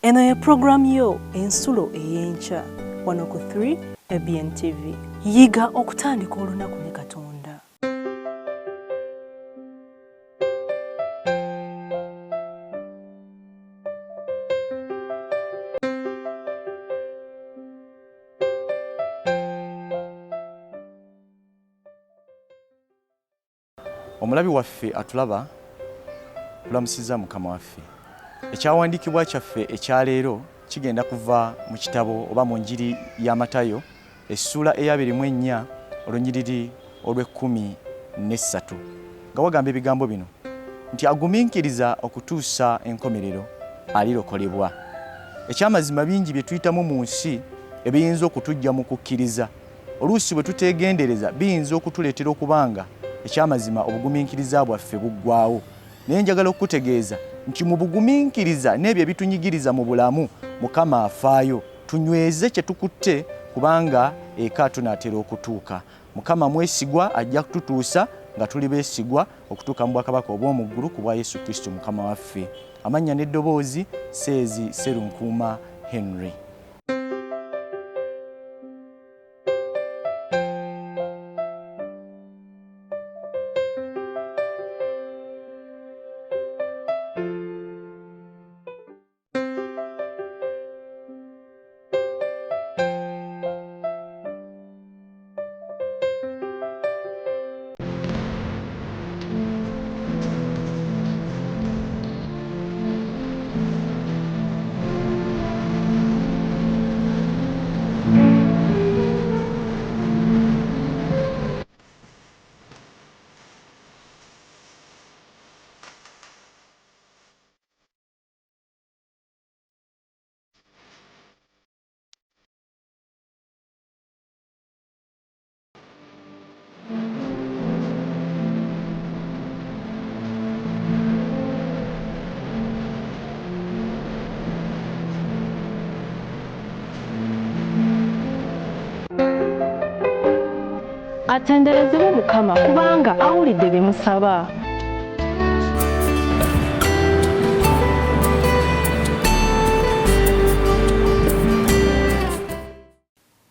Eno ye program yo ensulo ey'enkya wano ku 3 ABN TV. Yiga okutandika olunaku ne Katonda. Omulabi waffe atulaba tulamusiza Mukama waffe. Ekyawandiikibwa kyaffe ekyaleero kigenda kuva mu kitabo oba mu njiri ya Matayo essula eya 24 olunyiriri olw'13 nga wagamba ebigambo bino nti agumiikiriza okutuusa enkomerero alirokolebwa. Ekyamazima bingi bye tuyitamu mu nsi ebiyinza okutujja mu kukkiriza oluusi bwe tuteegendereza biyinza okutuleetera okubanga ekyamazima obugumiikiriza bwaffe buggwaawo. Naye njagala okutegeeza nti mu bugumiikiriza n'ebyo ebitunyigiriza mu bulamu Mukama afaayo tunyweze kye tukutte kubanga eka tunaatera okutuuka. Mukama mwesigwa ajja kututuusa nga tuli beesigwa okutuuka mu bwakabaka obw'omu ggulu ku bwa Yesu Kristo Mukama waffe. Amannya n'eddoboozi Seezi Serunkuuma Henry. Atenderezebwe Mukama kubanga awulidde bye musaba.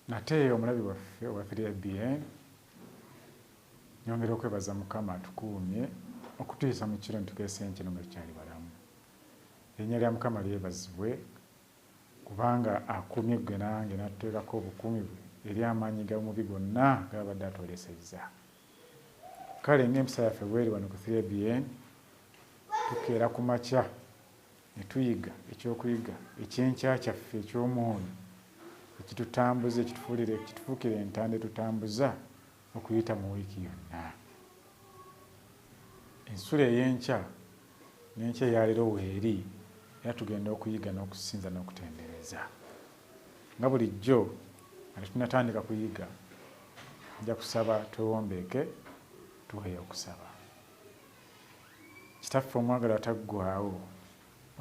Nate omulabi waffe owa 3 ABN nyongera okwebaza Mukama atukuumye okutuyisa mu kiro nitukeesa enkya nga tukyali balamu. Erinnya lya Mukama lyebazibwe kubanga akuumye ggwe nange n'atuteekako obukuumi bwe eri amaanyi g'omubi gonna g'abadde atwolesezza. Kale ng'empisa yaffe bweri wano ku 3 ABN tukeera ku makya ne tuyiga ekyokuyiga ekyenkya kyaffe eky'omwoyo ekitutambuza ekitufuukira entanda etutambuza okuyita mu wiiki yonna. Ensula ey'enkya n'enkya eyaleero weeri era tugenda okuyiga n'okusinza n'okutendereza. Nga bulijjo ate tunatandika kuyiga nja kusaba twewombeeke tuweeyo okusaba. Kitaffe omwagalwa taggwaawo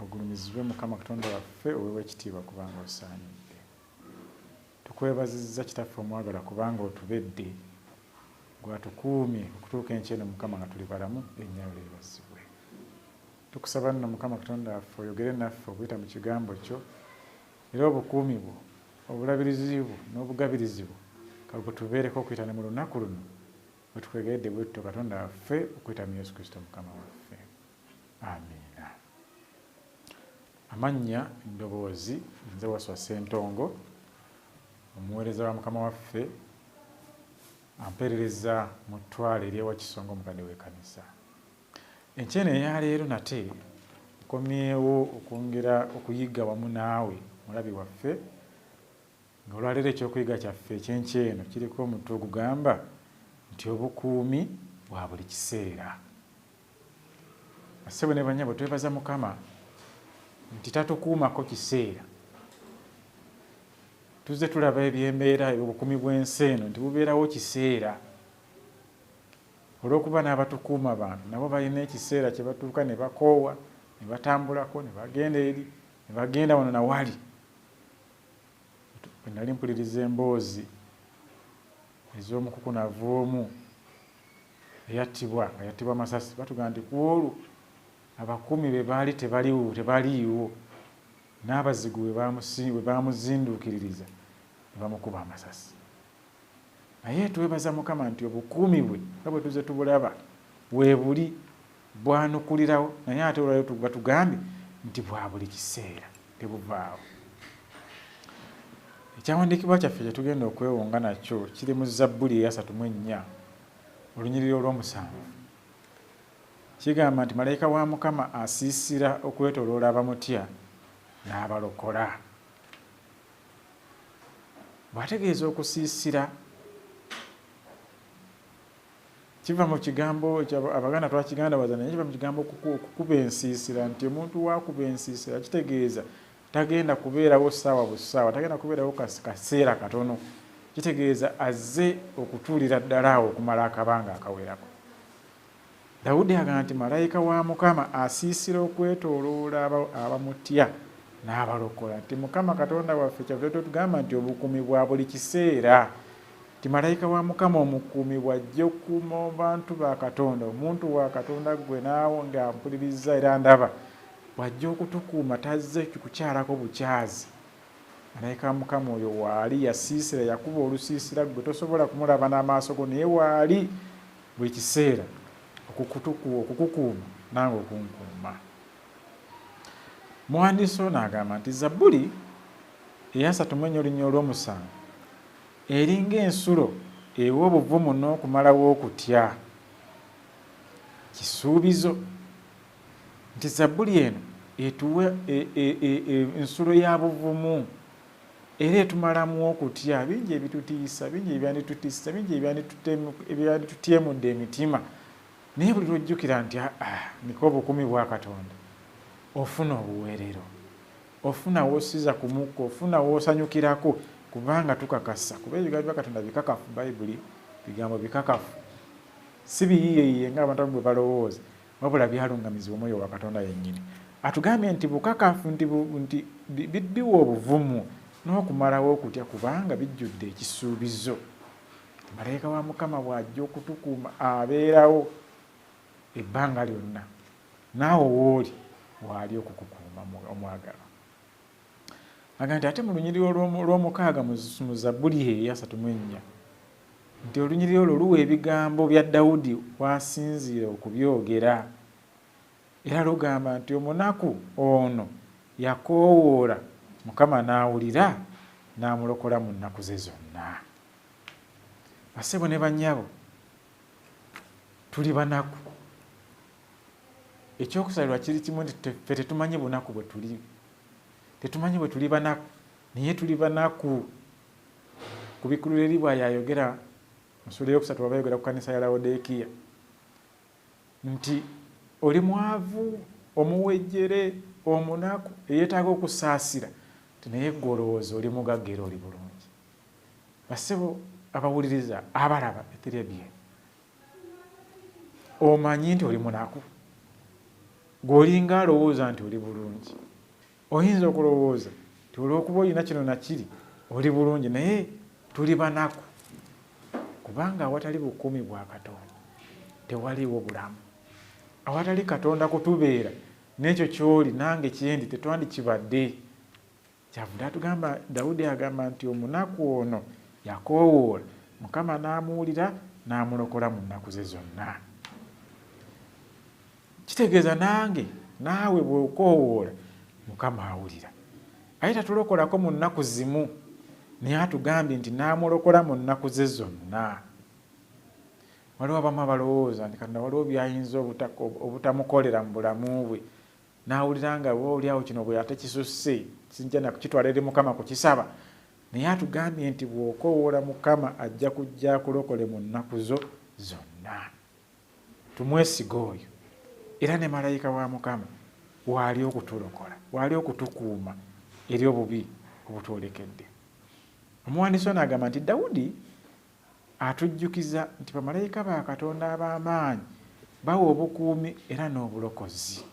ogulumizibwe Mukama Katonda waffe oweebwa ekitiibwa kubanga osaanidde. Tukwebazizza Kitaffe omwagalwa kubanga otubedde gwatukuumye okutuuka enkya eno Mukama nga tuli balamu erinnya lyo lyebazibwe. Tukusaba nno Mukama Katonda waffe oyogere naffe okuyita mu kigambo kyo era obukuumi bwo obulabirizi bwo n'obugabirizi bwo kabutubeereko okuyita ne mu lunaku luno bwe tukwegedde bwe tutyo Katonda waffe okuyita mu Yesu Kristo Mukama waffe. Amiina. Amannya eddoboozi nze Waswa Ssentongo omuweereza wa Mukama waffe ampeerereza mu ttwale ery'ewa Kisonga omukadde w'ekkanisa. Enkya eno eyaleero nate nkomyewo okwongera okuyiga wamu naawe mulabi waffe nga olwaleero ekyokuyiga kyaffe ekyenkya eno kiriko omutwe ogugamba nti obukuumi bwa buli kiseera. Bassebo ne bannyabo twebaza Mukama nti tatukuumako kiseera. Tuzze tulaba ebyembeera obukuumi bw'ensi eno nti bubeerawo kiseera. Olw'okuba n'abatukuuma abantu nabo balina ekiseera kye batuuka ne bakoowa ne batambulako ne bagenda eri ne bagenda wano nawali. Bwe nali mpuliriza emboozi ez'omukukunavu omu eyattibwa masasi batugamba nti ku olwo abakuumi be baali tebaliiwo n'abazigu bwe bamuzinduukiririza ne bamukuba amasasi. Naye twebaza Mukama nti obukuumi bwe nga bwe tuze tubulaba weebuli bwanukulirawo, naye ate olwayo batugambye nti bwa buli kiseera tebuvaawo. Ekyawandiikibwa kyaffe kye tugenda okwewonga nakyo kiri mu Zabbuli eya 34 olunyiriri olw'omusanvu. Kigamba nti malayika wa Mukama asiisira okwetooloola abamutya n'abalokola. Bw'ategeeza okusiisira kiva mu kigambo Abaganda twakigandabaza naye kiva mu kigambo okukuba ensiisira, nti omuntu wakuba ensiisira kitegeeza tagenda kubeerawo ssaawa busaawa, tagenda kubeerawo kaseera katono, kitegeeza azze okutuulira ddala awo okumala akabanga akawerako. Dawudi agamba nti malayika wa Mukama asiisira okwetooloola abamutya n'abalokola. Nti Mukama Katonda waffe kyavudde tugamba nti obukuumi bwa buli kiseera, nti malayika wa Mukama omukuumi bw'ajja okukuuma bantu ba Katonda, omuntu wa Katonda gwe naawo ng'ampuliriza era ndaba, bw'ajja okutukuuma tazze kukyalako bukyazi. Malayika wa Mukama oyo waali yasiisira, yakuba olusiisira gwe tosobola kumulaba n'amaaso go, naye waali buli kiseera okukukuuma nange okunkuuma. Muwandiisi ono agamba nti Zabbuli eya 34 olunyiriri olw'omusanvu eringa ensulo ewa obuvumu n'okumalawo okutya. Kisuubizo nti Zabbuli eno etuwa ensulo ya buvumu era etumalamu okutya. Bingi ebitutiisa, bingi ebyanditutiisa, bingi ebyanditutyemudde emitima, naye buli lwojjukira nti niko obukuumi bwa Katonda, ofuna obuweerero, ofuna w'osiza ku mukko, ofuna w'osanyukirako, kubanga tukakasa. Kuba ebigambo bya Katonda bikakafu, Bayibuli bigambo bikakafu, si biyiiyeyiye ng'abantu bwe balowooza, wabula byalungamizibwa Omwoyo wa Katonda yennyini. Atugambye nti bukakafu, nti biwa obuvumu n'okumalawo okutya, kubanga bijjudde ekisuubizo. Malayika wa Mukama bw'ajja okutukuuma abeerawo ebbanga lyonna, naawe wooli waali okukukuuma omwagalwa. Agamba nti ate mu lunyiriri olw'omukaaga mu Zabbuli eya 34 nti olunyiriri olwo luwa ebigambo bya Dawudi w'asinziira okubyogera, era lugamba nti omunaku ono yakoowoola, Mukama n'awulira n'amulokola mu nnaku ze zonna. Bassebo ne bannyabo, tuli banaku. Ekyokusalirwa kiri kimu nti ffe tetumanyi bunaku bwe tuli, tetumanyi bwe tuli banaku, naye tuli banaku. Ku bikulu eri bw'ayayogera mu ssula eyokusatu baba yogera ku kkanisa ya Lawodekiya nti oli mwavu, omuwejjere, omunaku, eyeetaaga okusaasira, naye gwe olowooza oli mugagga era oli bulungi. Bassebo abawuliriza, abalaba eterebye, omanyi nti oli munaku? Gw'olinga alowooza nti oli bulungi, oyinza okulowooza nti olw'okuba olina kino nakiri oli bulungi, naye tuli banaku, kubanga awatali bukuumi bwa Katonda tewaliwo bulamu. Awatali Katonda kutubeera, n'ekyo ky'oli nange kyendi tetwandikibadde. Kyavudde atugamba, Dawudi agamba nti omunaku ono yakoowoola, Mukama n'amuwulira n'amulokola mu nnaku ze zonna. Kitegeeza nange naawe bw'okoowoola, Mukama awulira. Aye tatulokolako mu nnaku zimu, naye atugambye nti n'amulokola mu nnaku ze zonna. Waliwo abamu abalowooza nti Katonda waliwo byayinza obutamukolera mu bulamu bwe, n'awulira nga oolyawo kino bwe ate kisusse, kijja kitwala eri Mukama kukisaba. Naye atugambye nti bw'okoowoola Mukama ajja kujja akulokole mu nnaku zo zonna. Tumwesiga oyo, era ne malayika wa Mukama waali okutulokola, waali okutukuuma eri obubi obutwolekedde. Omuwandiisi ono agamba nti Dawudi atujjukiza nti bamalayika ba Katonda ab'amaanyi bawa obukuumi era n'obulokozi.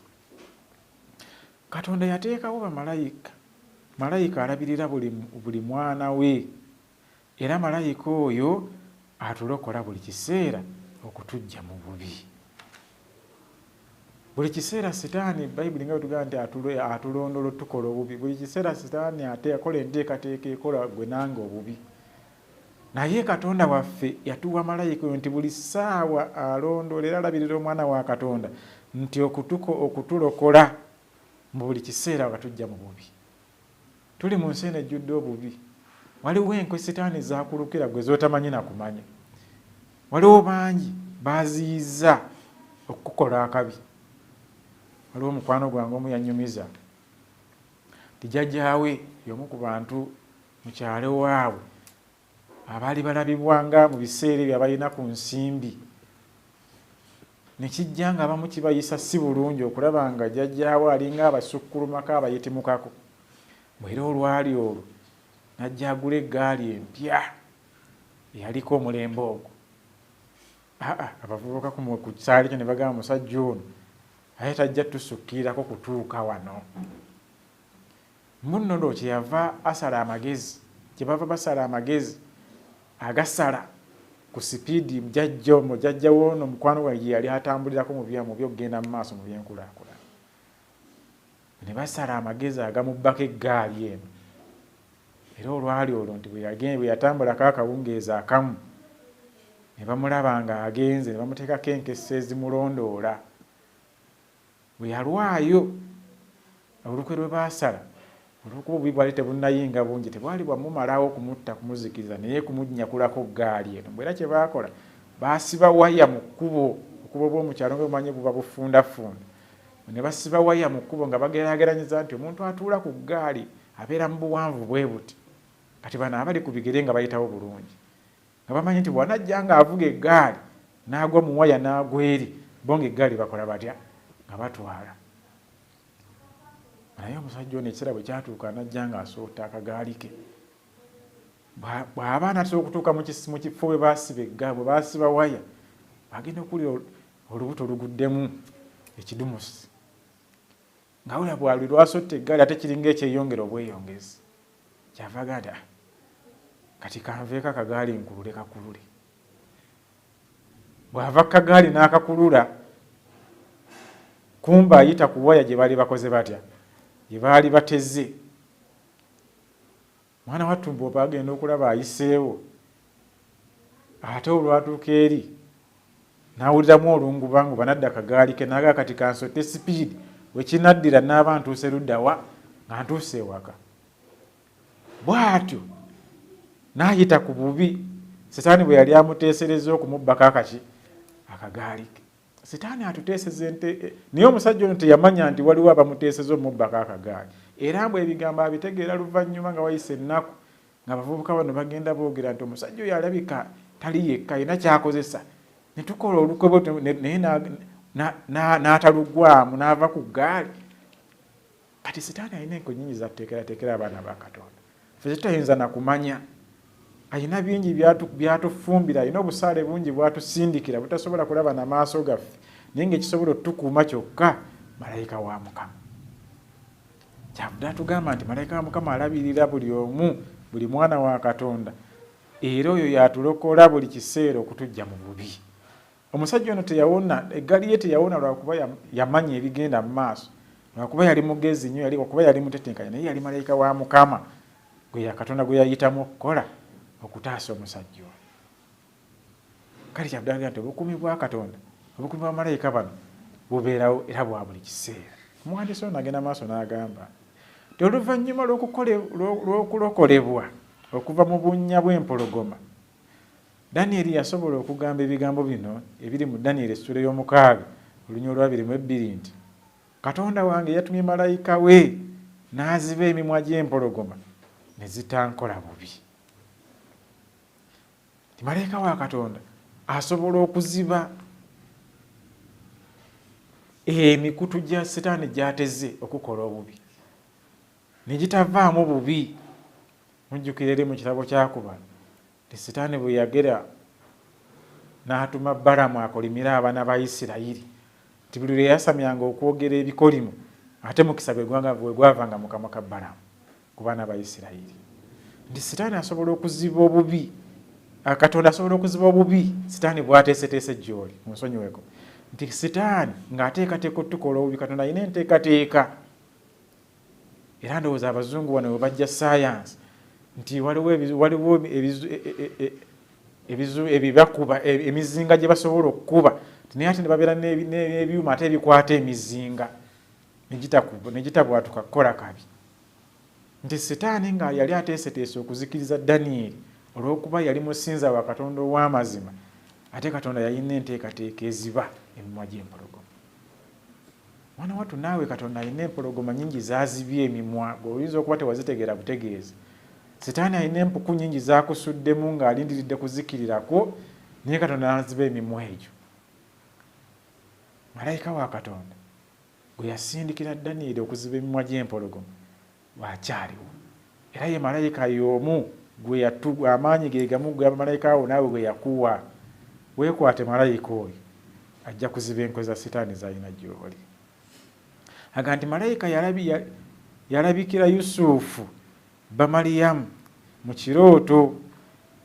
Katonda yateekawo bamalayika, malayika alabirira buli mwana we, era malayika oyo atulokola buli kiseera okutuggya mu bubi. buli kiseera sitaani bayibuli nga bwetugamba nti atulondola tukola obubi. Buli kiseera sitaani ate akola enteekateeka ekola gwe nange obubi. Naye Katonda waffe yatuwa malayika nti buli ssaawa alondola era alabirira omwana wa Katonda nti okutulokola mu buli kiseera batujja mu bubi. Tuli mu nsi eno ejjudde obubi. Waliwo enkwe sitaani zakulukira gwe z'otamanyi na kumanya. Waliwo bangi baziyiza okukola akabi. Waliwo mukwano gwange omu yannyumiza ti jjajjaawe y'omu ku bantu mu kyalo waabwe abaali balabibwanga mu biseera ebyo abalina ku nsimbi. Ne kijja nga abamu kibayisa si bulungi okulaba nga jjajjaawe alinga abasukkulumako abayitimukako. Bwera olwali olwo najja agula eggaali empya eyaliko omulembe ogwo. Abavubuka ku kisaali kyo ne bagamba musajja ono aye tajja tusukkirirako kutuuka wano. Munno ndo kyeyava asala amagezi, kyebava basala amagezi agasala ku sipiidi jjajja woono mukwano gwe yali atambulirako mu byokugenda mu maaso mu byenkulaakulana. Ne basala amagezi agamubbako eggaali eno. Era olwali olwo nti bwe yatambulako akawungeezi akamu ne bamulaba nga agenze ne bamuteekako enkesa ezimulondoola. Bwe yalwayo olukwe lwe baasala olw'okuba obubi bwali tebunnayinga bungi tebwali bwamumalawo kumutta kumuzikiriza naye kumujnyakulako ggaali eno. Bwera kye baakola baasiba waya mu kkubo. Obukubo bw'omu kyalo nga bumanyi buba bufundafunda. Ne basiba waya mu kkubo nga bageraageranyiza nti omuntu atuula ku ggaali abeera mu buwanvu bwe buti. Kati bano abali ku bigere nga bayitawo bulungi nga bamanyi nti bwanajja nga avuga eggaali n'agwa mu waya n'agwa eri bo ng'eggaali bakola batya nga batwala. Naye omusajja ono ekiseera bwe kyatuuka najja nga asoota akagaali ke. Bw'aba anaatera okutuuka mu kifo bwe baasiba eggaali bwe baasiba waya bagenda okuwulira olubuto luguddemu ekidumusi. Nga wulira bwali lwasotta eggaali ate kiringa ekyeyongera obweyongezi. Kyava gada kati kanveeko akagaali nkulule kakulule. Bw'ava kagaali n'akakulula kumba ayita ku waya gye baali bakoze batya gye baali bateze. Mwana wattu bw'oba agenda okulaba ayiseewo ate olwatuuka eri n'awuliramu olungubanguba nadda akagaali ke n'agaa kati kansotte sipiidi wekinaddira n'aba ntuuse luddawa nga ntuuse ewaka. Bw'atyo n'ayita ku bubi Sitaani bwe yali amuteesereza okumubbako akagaali ke. Sitaani atuteeseza ente naye omusajja ono teyamanya nti waliwo abamuteeseza omubbako akagaali. Era mbwe ebigambo abitegeera luvannyuma nga wayise ennaku nga abavubuka bano bagenda boogera nti omusajja oyo alabika tali yekka alina kyakozesa. Ne tukola olukobo naye n'atalugwamu n'ava ku ggaali. Kati Sitaani alina enko nnyingi zateekerateekera abaana ba Katonda. Ffe tutayinza na kumanya. Alina bingi byatufumbira, alina obusaale bungi bwatusindikira butasobola kulaba na maaso gaffe naye ng'ekisobola otukuuma kyokka malayika wa Mukama. Kyavudde atugamba nti malayika wa Mukama alabirira buli omu, buli mwana wa Katonda, era oyo yatulokola buli kiseera okutujja mu bubi. Omusajja ono teyawona, eggaali ye teyawona lwakuba yamanya ebigenda mu maaso, lwakuba yali mugezi nnyo, lwakuba yali mutetenkanya, naye yali malayika wa Mukama gwe Katonda gwe yayitamu okukola okutaasa omusajja ono. Kale kyavudde nti obukuumi bwa Katonda, obukuumi bwa malayika bano bubeerawo era bwa buli kiseera. Omuwandiisi ono agenda maaso n'agamba nti oluvannyuma lw'okulokolebwa okuva mu bunnya bw'empologoma, Danyeri yasobola okugamba ebigambo bino ebiri mu Danyeri essula y'omukaaga olunya olwa 22 nti Katonda wange yatumye malayika we n'aziba emimwa gy'empologoma ne zitankola bubi. Malayika wa Katonda asobola okuziba emikutu gya Sitaani gy'ateze okukola obubi ne gitavaamu bubi. Mujjukira eri mu kitabo kyakuba nti Sitaani bwe yagera n'atuma Balamu akolimira abaana ba Isirayiri nti buli lwe yasamyanga okwogera ebikolimo ate mukisa bwe gwavanga mu kamwa ka Balamu ku baana ba Isirayiri. Nti Sitaani asobola okuziba obubi, Katonda asobola okuziba obubi Sitaani bw'ateeseteese gy'oli, munsonyiweko, nti Setaani ng'ateekateeka okutukola obubi, Katonda alina enteekateeka. Era ndowooza abazungu wano we bajja saayansi nti waliwo ebibakuba emizinga gye basobola okukuba, naye ate ne babeera n'ebyuma ate ebikwata emizinga ne gitabwatuka kukola kabi. Nti Setaani nga yali ateeseteese okuzikiriza Danyeri olw'okuba yali musinza wa Katonda ow'amazima, ate Katonda yalina enteekateeka eziba emimwa gy'empologoma. Mwana wattu naawe Katonda alina empologoma nyingi zazibye emimwa, oyinza okuba tewazitegeera butegeezi. Setaani alina empuku nyingi zakusuddemu ng'alindiridde kuzikirirako, naye Katonda naziba emimwa egyo. Malayika wa Katonda gwe yasindikira Danyeri okuziba emimwa gy'empologoma bw'akyaliwo, era ye malayika y'omu gwe amaanyi ge gamu gwe bamalayika awo naawe gwe yakuwa. Weekwate malayika oyo ajja kuziba enkwe za Setaani z'alina gy'oli. Aga nti malayika yalabikira Yusufu ba Maliyamu mu kirooto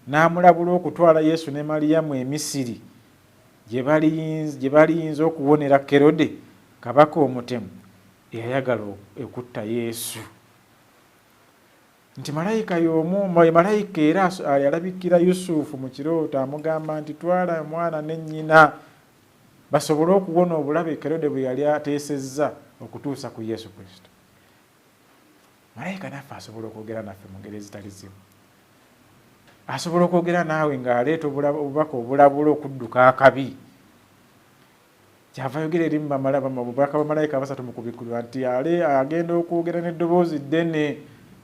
n'amulabula okutwala Yesu ne Maliyamu e Misiri gye baliyinza okuwonera Kerode kabaka omutemu eyayagala okutta Yesu. Nti malayika y'omu, malayika era yalabikira Yusufu mu kirooto amugamba nti twala omwana ne nnyina basobole okuwona obulabe Kerode bwe yali ateesezza okutuusa ku Yesu Kristo. Malayika naffe asobola okwogera naffe mu ngeri ezitali zimu. Asobola okwogera naawe ng'aleeta obubaka obulabula okudduka akabi. Kyava yogera eri mu bubaka bamalayika abasatu mu kubikkulwa nti agenda okwogera n'eddoboozi ddene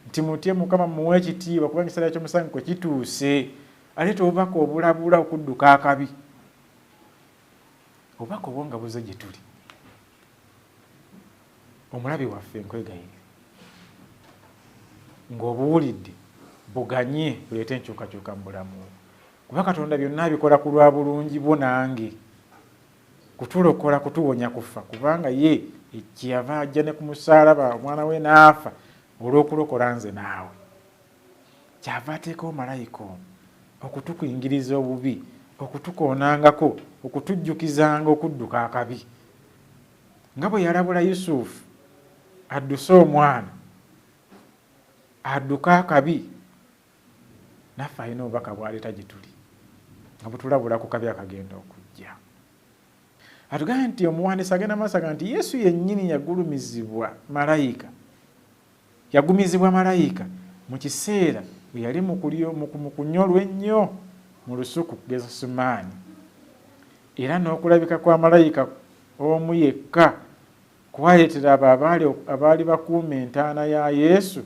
nti mutye Mukama muwe ekitiibwa kubanga ekiseera ky'omusango kwe kituuse. Aleeta obubaka obulabula okudduka akabi. Obubaka obwo nga buze gye tuli. Omulabi waffe nkwegayirira ng'obuwulidde buganye buleete enkyukakyuka mu bulamu. Kuba Katonda byonna abikola ku lwa bulungi bwo nange, kutulokola kutuwonya kufa, kubanga ye kyeyava ajja ne ku musaalaba omwana we n'afa olw'okulokola nze naawe. Kyava ateekawo malayika omu okutukingiriza obubi, okutukoonangako, okutujjukizanga okudduka akabi. Nga bwe yalabula Yusufu adduse omwana adduka akabi, naffe alina obubaka bw'aleeta gye tuli nga butulabula ku kabi akagenda okujja. Atugambye nti omuwandiisi agenda maaso agamba nti Yesu yennyini yagulumizibwa malayika mu kiseera bwe yali mu kunyolwa ennyo mu lusuku Gesusumaani, era n'okulabika kwa malayika omu yekka kwaleetera abo abaali bakuuma entaana ya Yesu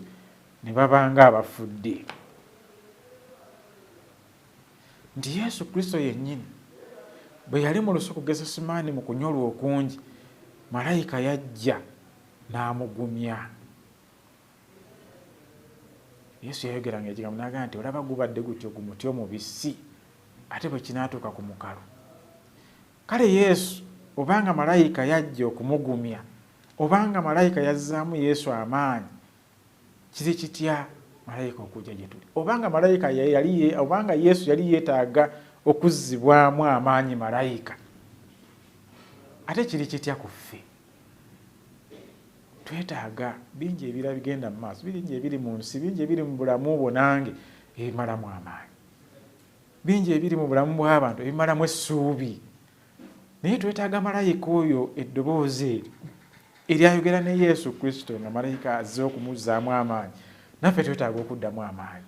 ne babanga abafudde. Nti Yesu Kristo yennyini bwe yali mu lusuku Gesusumaani mu kunyolwa okungi, malayika yajja n'amugumya. Yesu yayogeranga ekigambo n'agamba nti olaba gubadde gutyo gumuti omubisi ate bwe kinaatuuka ku mukalu. Kale Yesu obanga malayika yajja okumugumya, obanga malayika yazzaamu Yesu amaanyi, kiri kitya malayika okujja gye tuli? Obanga Yesu yali yeetaaga okuzzibwamu amaanyi malayika, ate kiri kitya ku ffe? Twetaaga bingi ebira bigenda mu maaso, bingi ebiri mu nsi, bingi ebiri mu bulamu bwo nange ebimalamu amaanyi, bingi ebiri mu bulamu bw'abantu ebimalamu essuubi. Naye twetaaga malayika oyo eddoboozi eryayogera ne Yesu Kristo nga malayika azze okumuzzaamu amaanyi, naffe twetaaga okuddamu amaanyi.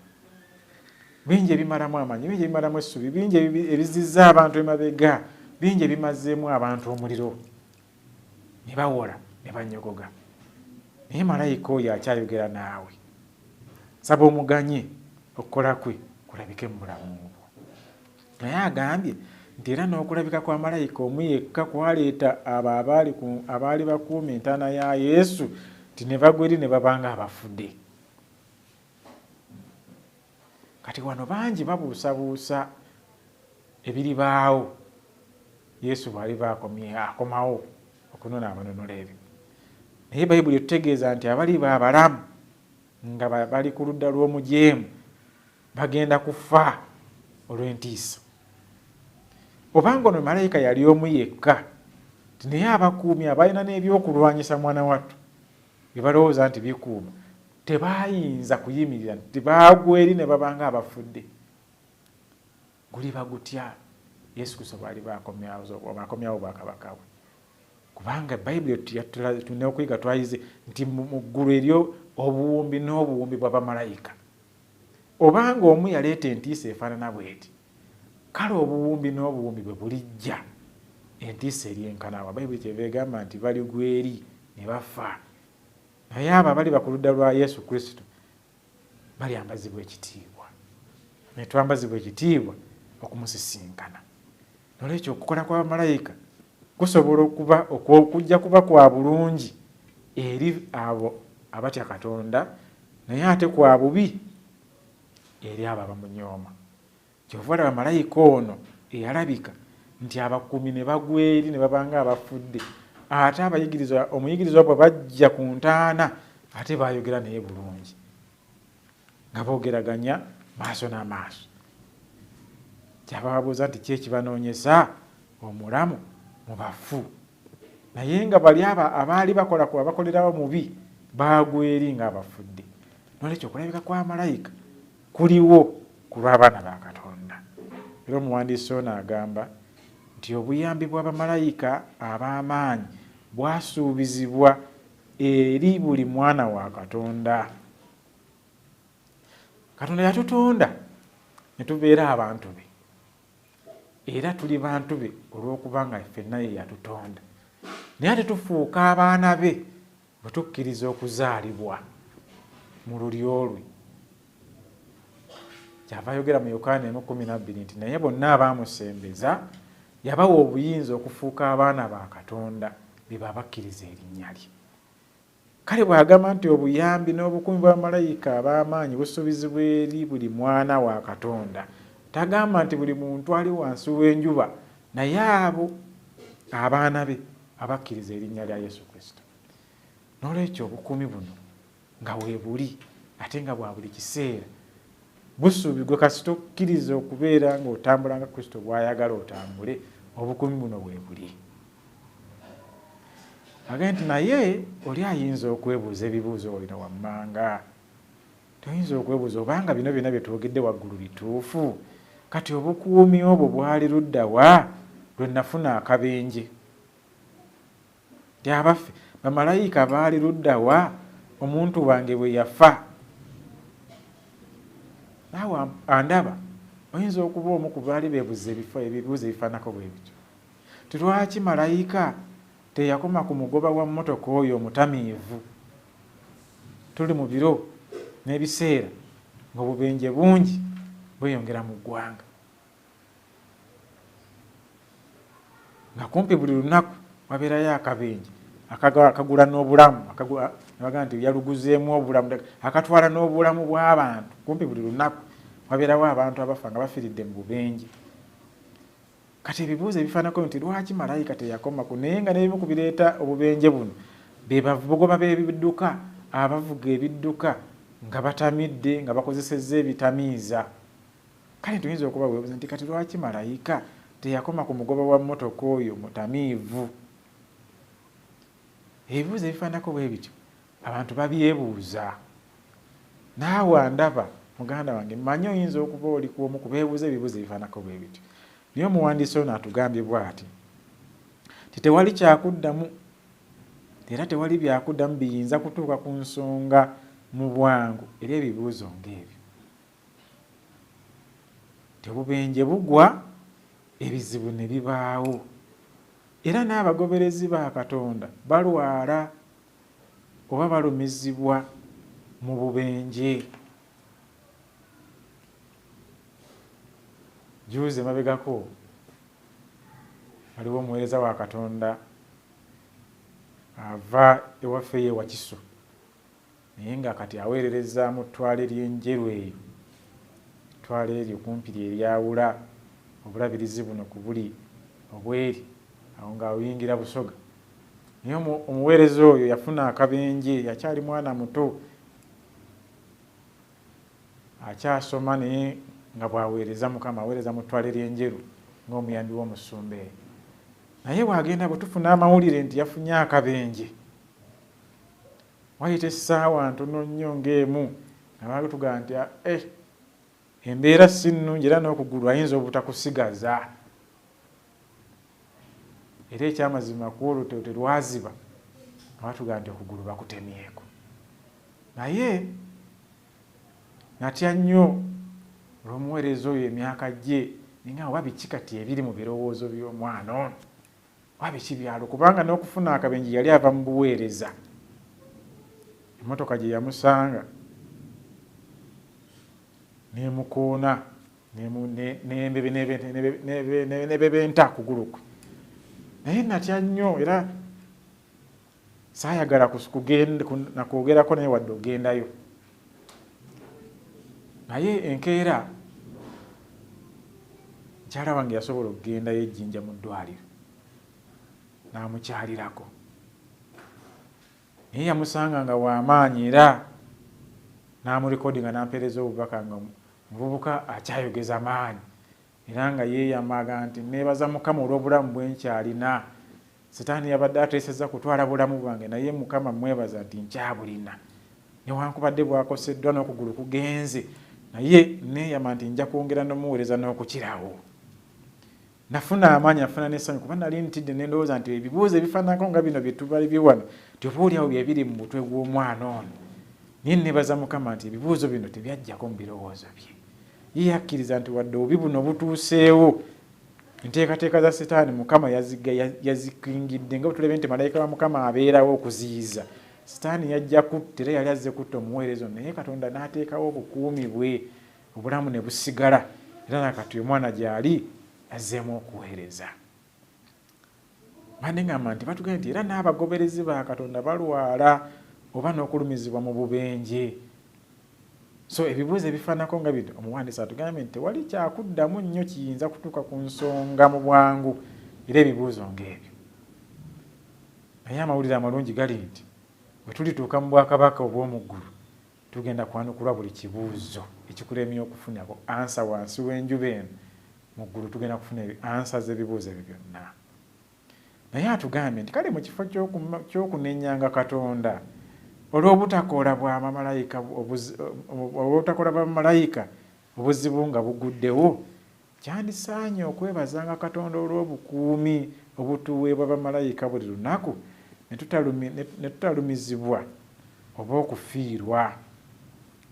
Bingi ebimalamu amaanyi, bingi ebimalamu essuubi, bingi ebizizza abantu emabega, bingi ebimazeemu abantu omuliro ne bawola ne banyogoga. Naye malayika oyo akyayogera naawe. Saba omuganye okukola kwe kulabike mu bulamu bwo. Naye agambye nti era n'okulabika kwa malayika omu yekka kwaleeta abo abaali bakuuma entaana ya Yesu nti ne bagwa eri ne babanga abafudde. Kati wano bangi babuusabuusa ebiribaawo Yesu bw'aliba akomawo okunona abanonola ebyo. Naye Bayibuli etutegeeza nti abaliba abalamu nga bali ku ludda lw'omujeemu bagenda kufa olw'entiisa. Obanga ono malayika yali omu yekka naye abakuumi abalina n'ebyokulwanyisa mwana wattu bye balowooza nti bikuuma tebaayinza kuyimirira, tebaagwa eri ne babanga abafudde. Guliba gutya Yesu Kristo bw'ali bakomyawo bwakabaka bwe? Kubanga Bayibuli tulina okuyiga twayize nti mu ggulu eryo obuwumbi n'obuwumbi bw'abamalayika. Obanga omu yaleeta entiisa efaanana bw'eti, kale obuwumbi n'obuwumbi bwe bulijja entiisa eryenkanawa. Bayibuli kyeva egamba nti baligwa eri ne bafa. Naye abo abali ku ludda lwa Yesu Kristo balyambazibwa ekitiibwa, ne twambazibwa ekitiibwa okumusisinkana. Nolwekyo okukola kw'abamalayika kusobola okujja kuba kwa bulungi eri abo abatya Katonda, naye ate kwa bubi eri abo abamunyooma. Kyova olaba malayika ono eyalabika nti abakuumi ne bagwa eri ne babanga abafudde, ate omuyigirizwa bwe bajja ku ntaana ate baayogera naye bulungi nga boogeraganya maaso n'amaaso. Kyava babuuza nti ki ekibanoonyesa omulamu mu bafu? Naye nga bali abaali bakola ku abakolerawo mubi baagwa eri nga abafudde. Nolwekyo okulabika kwa malayika kuliwo ku lw'abaana ba Katonda. Era omuwandiisi ono agamba nti obuyambi bw'abamalayika ab'amaanyi bwasuubizibwa eri buli mwana wa Katonda. Katonda yatutonda ne tubeera abantu be, era tuli bantu be olw'okuba nga ffenna ye yatutonda. Naye ate tufuuka abaana be bwe tukkiriza okuzaalibwa mu lulyo lwe. Kyava ayogera mu Yokaana 1:12 nti naye bonna abaamusembeza yabawa obuyinza okufuuka abaana ba Katonda be babakkiriza erinnya lye. Kale bw'agamba nti obuyambi n'obukuumi bw'abamalayika ab'amaanyi busuubizibwa eri buli mwana wa Katonda, tagamba nti buli muntu ali wansi w'enjuba, naye abo abaana be abakkiriza erinnya lya Yesu Kristo. N'olwekyo obukuumi buno nga weebuli ate nga bwa buli kiseera busuubigwe kasita okkiriza okubeera ng'otambula nga Kristo bw'ayagala otambule, obukuumi buno weebuli. Agamba nti naye oli ayinza okwebuuza ebibuuzo olina wammanga. Toyinza okwebuuza obanga bino byonna bye twogedde waggulu bituufu. Kati obukuumi obwo bwali ludda wa lwe nafuna akabenje? Nti abaffe bamalayika baali ludda wa omuntu wange bwe yafa? Naawe andaba oyinza okuba omu ku baali beebuuza ebibuuzo ebifaanako bwe bityo. Lwaki malayika teyakoma ku mugoba wa mmotoka oyo omutamiivu? Tuli mu biro n'ebiseera ng'obubenje bungi bweyongera mu ggwanga, nga kumpi buli lunaku wabeerayo akabenje akagula n'obulamu, baga nti yaluguzeemu obulamu, akatwala n'obulamu bw'abantu. Kumpi buli lunaku wabeerawo abantu abafa nga bafiiridde mu bubenje. Kati ebibuuzo ebifaanako nti lwaki malayika teyakoma ku, naye nga n'ebimu ku bireeta obubenje buno be bagoba b'ebidduka, abavuga ebidduka nga batamidde nga bakozesezza ebitamiiza. Kale tuyinza okuba weebuuza nti kati lwaki malayika teyakoma ku mugoba wa mmotoka oyo mutamiivu? Ebibuuzo ebifaanako bwe bityo abantu babyebuuza. Naawe andaba muganda wange, mmanyi oyinza okuba oli ku omu ku beebuuza ebibuuzo ebifaanako bwe bityo. Naye omuwandiisi ono atugambye bw'ati nti tewali kyakuddamu, era tewali byakuddamu biyinza kutuuka ku nsonga mu bwangu eri ebibuuzo ng'ebyo. Obubenje bugwa, ebizibu ne bibaawo, era n'abagoberezi ba Katonda balwala oba balumizibwa mu bubenje. Juuze mabegako waliwo omuweereza wa Katonda ava ewaffe ye Wakiso, naye nga kati aweerereza mu ttwale ly'enjeru eyo, ttwale eryo kumpi eryawula obulabirizi buno ku buli obweri awo nga oyingira Busoga. Naye omuweereza oyo yafuna akabenje, yakyali mwana muto, akyasoma naye nga bw'aweereza Mukama, aweereza mu ttwale ly'enjeru ng'omuyambi w'omusumba eyo. naye bwagenda bwe tufuna amawulire nti yafunye akabenje wayita essaawa ntono nnyo ng'emu nga batugamba nti embeera si nnungi era n'okugulu ayinza obutakusigaza era ekyamazima ku olwo terwaziba nga batugamba nti okugulu bakutemyeko. Naye natya nnyo olw'omuweereza oyo emyaka gye ninga oba biki kati ebiri mu birowoozo by'omwana ono oba biki byalo, kubanga n'okufuna akabenje yali ava mu buweereza. Emmotoka gye yamusanga nemukoona nebebenta kugulu kwe, naye natya nnyo era saayagala nakwogerako naye wadde ogendayo. Naye enkeera mukyala wange yasobola okugendayo ejjinja mu ddwaliro n'amukyalirako, naye yamusanga nga w'amaanyi era n'amurekodinga n'ampeereza obubaka nga muvubuka akyayogeza maanyi era nga yeeyamaga nti neebaza Mukama olw'obulamu bwe nkyalina. Sitaani yabadde ateesezza kutwala bulamu bwange naye Mukama mwebaza nti nkyabulina, newankubadde bwakoseddwa n'okugulu kugenze naye neeyama nti nja kwongera n'omuweereza n'okukirawo. Nafuna amaanyi, nafuna n'essanyu kuba nali ntidde ne ndowooza nti ebibuuzo ebifaananako nga bino bye tubalibye wano nti oba oliawo bye biri mu mutwe gw'omwana ono. Naye neebaza Mukama nti ebibuuzo bino tebyajjako mu birowoozo bye. Ye yakkiriza nti wadde obubi buno butuuseewo, enteekateeka za Setaani Mukama yazikingidde nga bwe nti malayika wa Mukama abeerawo okuziyiza. Setaani yajja kutta era yali azze kutta omuweereza naye Katonda n'ateekawo obukuumi bwe, obulamu ne busigala era nakati omwana gy'ali azzeemu okuweereza. Mbadde ngamba nti batugambye nti era n'abagoberezi ba Katonda balwala oba n'okulumizibwa mu bubenje. So ebibuuzo ebifaanako nga bino omuwandiisi atugambye nti tewali kyakuddamu nnyo kiyinza kutuuka ku nsonga mu bwangu era ebibuuzo ng'ebyo. Naye amawulire amalungi gali nti bwe tulituuka mu bwakabaka obw'omu ggulu tugenda kwanukulwa buli kibuuzo ekikulemye okufunako ansa wansi w'enjuba eno. Mu ggulu tugenda kufuna ansa z'ebibuuzo ebyo byonna. Naye atugambye nti kale mu kifo ky'okunenyanga Katonda olw'obutakola bw'abamalayika obuzibu nga buguddewo, kyandisaanye okwebazanga Katonda olw'obukuumi obutuweebwa bamalayika buli lunaku ne tutalumizibwa oba okufiirwa.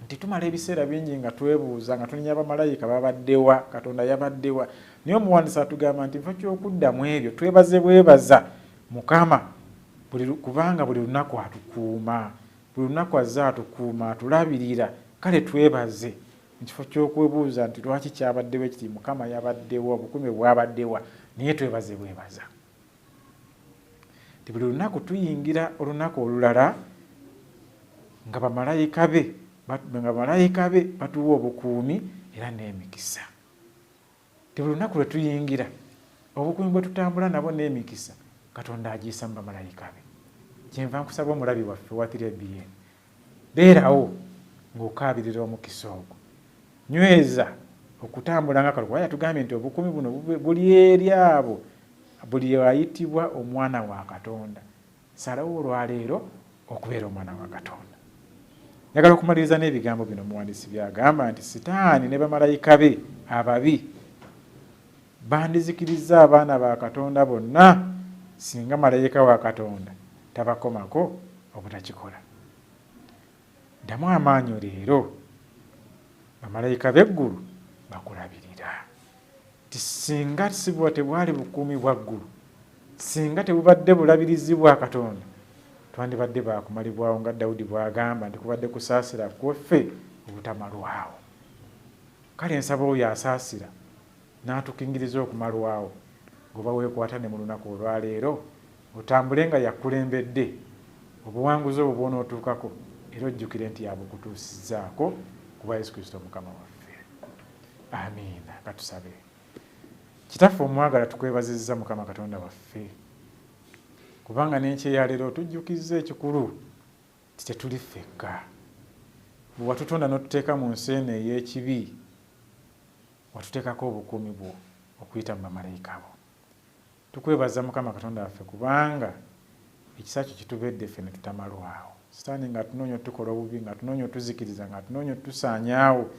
Nti tumala ebiseera bingi nga twebuuza nga tunenya bamalayika babaddewa, Katonda yabaddewa. Naye omuwandiisi atugamba nti nfa ky'okuddamu ebyo twebaze bwebaza Mukama kubanga buli lunaku atukuuma, buli lunaku azze atukuuma, atulabirira. Kale twebaze mu kifo ky'okwebuuza nti lwaki kyabaddewo ekiti, Mukama yabaddewa, obukuumi bwabaddewa, naye twebaze bwebaza. Nti buli lunaku tuyingira olunaku olulala nga bamalayika be batuwa obukuumi era n'emikisa. Nti buli lunaku lwe tuyingira obukuumi bwe tutambula nabo n'emikisa Katonda agiyisa mu bamalayika be. Kyenva nkusaba omulabi waffe wa 3BN, beerawo ng'okaabirira omukisa ogwo, nyweza okutambula nga Katonda. Yatugambye nti obukuumi buno buli eri abo buli ayitibwa omwana wa Katonda. Salawo olwaleero okubeera omwana wa Katonda. Njagala okumaliriza n'ebigambo bino omuwandiisi byagamba nti Sitaani ne bamalayika be ababi bandizikiriza abaana ba Katonda bonna singa malayika wa Katonda tabakomako obutakikola. Ddamu amaanyi leero bamalayika b'eggulu bakulabirira. Ti singa sibwa tebwali bukuumi bwa ggulu, singa tebubadde bulabirizi bwa Katonda, twandibadde baakumalibwawo nga Dawudi bw'agamba nti kubadde kusaasira kwaffe obutamalwawo. Kale nsaba oyo asaasira n'atukingiriza okumalwawo goba weekwata ne mu lunaku olwaleero otambule nga yakulembedde obuwanguzi obwo bw'onootuukako era ojjukire nti yabukutuusizzaako kuba Yesu Kristo Mukama waffe. Amiina. Katusabe. Kitaffe omwagala tukwebazizza Mukama Katonda waffe kubanga n'enkyeya leero otujjukizza ekikulu ti tetuli ffekka. Bwe watutonda n'otuteeka mu nsi eno ey'ekibi watuteekako obukuumi bwo okuyita mu bamalayika bo. tukwebaza Mukama Katonda waffe kubanga ekisa kyo kitubedde ffe ne tutamalwawo. Sitaani nga tunoonya otukola obubi, nga tunoonya otuzikiriza, nga tunoonya otusaanyaawo,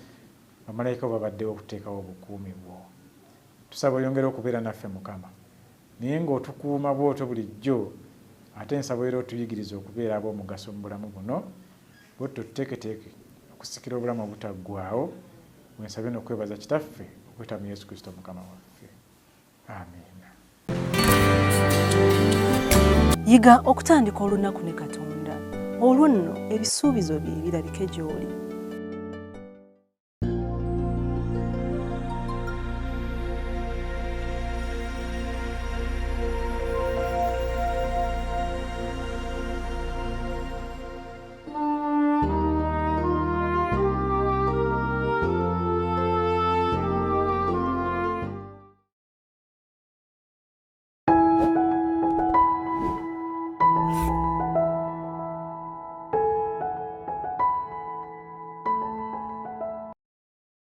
bamalayika babaddewo okuteekawo obukuumi bwo. Tusaba oyongere okubeera naffe Mukama, naye ng'otukuuma bw'otyo bulijjo, ate nsaba era otuyigiriza okubeera ab'omugaso mu bulamu buno, bw'otyo tuteeketeeke okusikira obulamu obutaggwaawo. Mwensabe n'okwebaza Kitaffe okweta mu Yesu Kristo Mukama waffe. Amiina. Yiga okutandika olunaku ne Katonda. Olwo nno ebisuubizo bye birabike gy'oli.